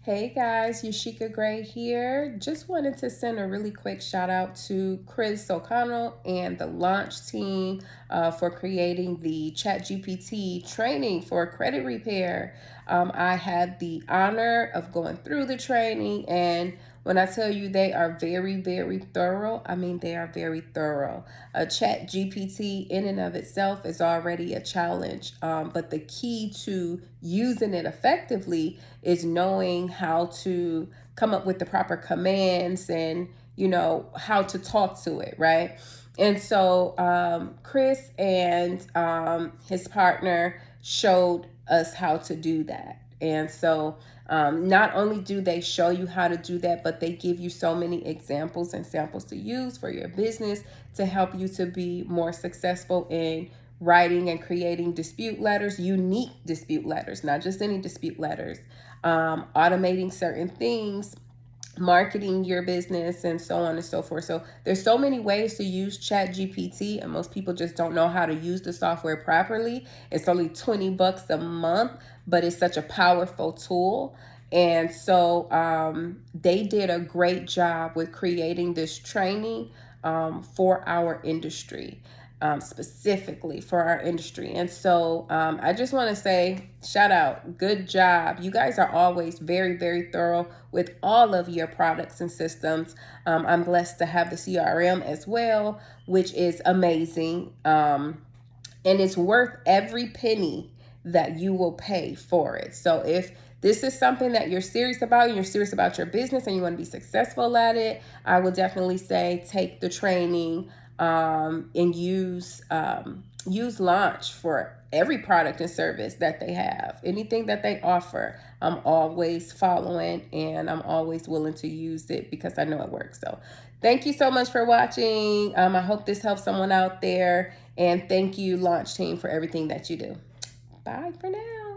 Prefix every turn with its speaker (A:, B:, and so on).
A: Hey guys, Yusheeka Gray here. Just wanted to send a really quick shout out to Chris O'Connell and the Launch team for creating the ChatGPT training for credit repair. I had the honor of going through the training, and when I tell you they are very, very thorough, I mean they are very thorough. A ChatGPT in and of itself is already a challenge, but the key to using it effectively is knowing how to come up with the proper commands and how to talk to it, right? And so Chris and his partner showed us how to do that. And so not only do they show you how to do that, but they give you so many examples and samples to use for your business to help you to be more successful in writing and creating dispute letters, unique dispute letters, not just any dispute letters, automating certain things, marketing your business, and so on and so forth. So there's so many ways to use ChatGPT, and most people just don't know how to use the software properly. It's only $20 a month, but it's such a powerful tool. And so they did a great job with creating this training for our industry. Specifically for our industry. And so I just want to say, shout out, good job. You guys are always very, very thorough with all of your products and systems. I'm blessed to have the CRM as well, which is amazing. And it's worth every penny that you will pay for it. So if this is something that you're serious about, and you're serious about your business and you want to be successful at it, I would definitely say take the training and use Launch for every product and service that they have. Anything that they offer, I'm always following and I'm always willing to use it because I know it works. So thank you so much for watching. I hope this helps someone out there. And thank you, Launch team, for everything that you do. Bye for now.